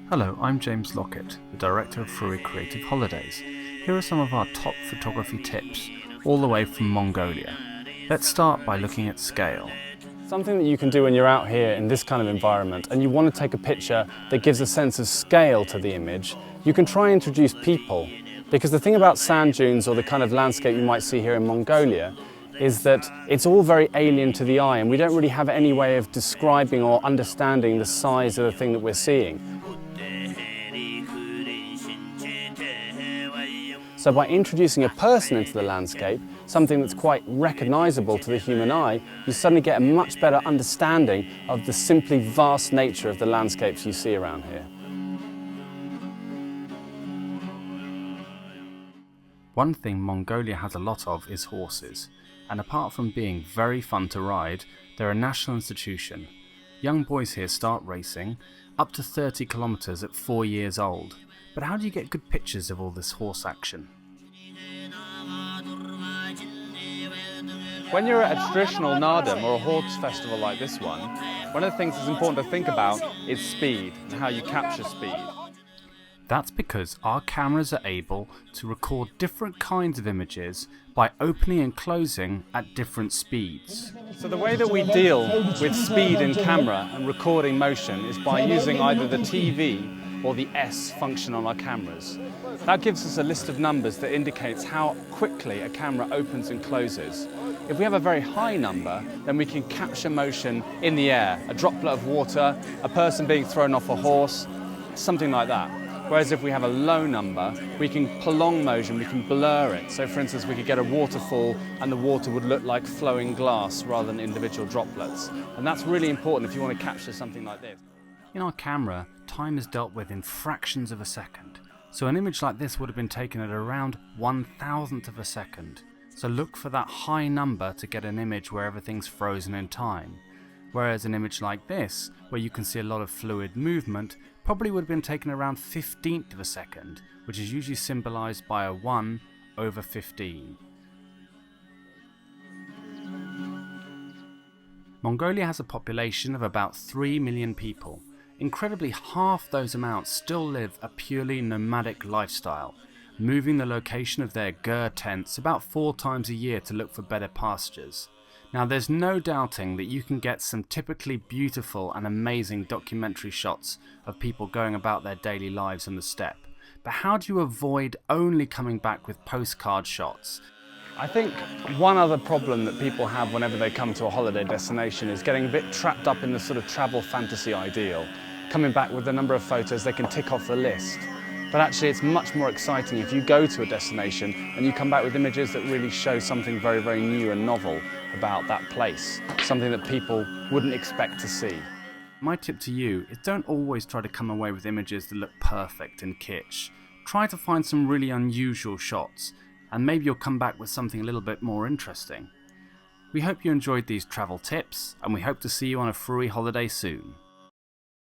Hello, I'm James Lockett, the director of Frui Creative Holidays. Here are some of our top photography tips, all the way from Mongolia. Let's start by looking at scale. Something that you can do when you're out here in this kind of environment and you want to take a picture that gives a sense of scale to the image, you can try and introduce people. Because the thing about sand dunes or the kind of landscape you might see here in Mongolia is that it's all very alien to the eye and we don't really have any way of describing or understanding the size of the thing that we're seeing. So by introducing a person into the landscape, something that's quite recognisable to the human eye, you suddenly get a much better understanding of the simply vast nature of the landscapes you see around here. One thing Mongolia has a lot of is horses, and apart from being very fun to ride, they're a national institution. Young boys here start racing up to 30 kilometres at 4 years old. But how do you get good pictures of all this horse action? When you're at a traditional Nardam or a horse festival like this one of the things that's important to think about is speed and how you capture speed. That's because our cameras are able to record different kinds of images by opening and closing at different speeds. So the way that we deal with speed in camera and recording motion is by using either the TV or the S function on our cameras. That gives us a list of numbers that indicates how quickly a camera opens and closes. If we have a very high number, then we can capture motion in the air, a droplet of water, a person being thrown off a horse, something like that. Whereas if we have a low number, we can prolong motion, we can blur it. So for instance, we could get a waterfall and the water would look like flowing glass rather than individual droplets. And that's really important if you want to capture something like this. In our camera, time is dealt with in fractions of a second. So an image like this would have been taken at around 1,000th of a second. So look for that high number to get an image where everything's frozen in time. Whereas an image like this, where you can see a lot of fluid movement, probably would have been taken around 15th of a second, which is usually symbolised by a 1/15. Mongolia has a population of about 3 million people. Incredibly, half those amounts still live a purely nomadic lifestyle, moving the location of their gur tents about 4 times a year to look for better pastures. Now there's no doubting that you can get some typically beautiful and amazing documentary shots of people going about their daily lives on the steppe, but how do you avoid only coming back with postcard shots? I think one other problem that people have whenever they come to a holiday destination is getting a bit trapped up in the sort of travel fantasy ideal, coming back with a number of photos they can tick off the list. But actually it's much more exciting if you go to a destination and you come back with images that really show something very, very new and novel about that place, something that people wouldn't expect to see. My tip to you is don't always try to come away with images that look perfect and kitsch. Try to find some really unusual shots, and maybe you'll come back with something a little bit more interesting. We hope you enjoyed these travel tips, and we hope to see you on a Frui holiday soon.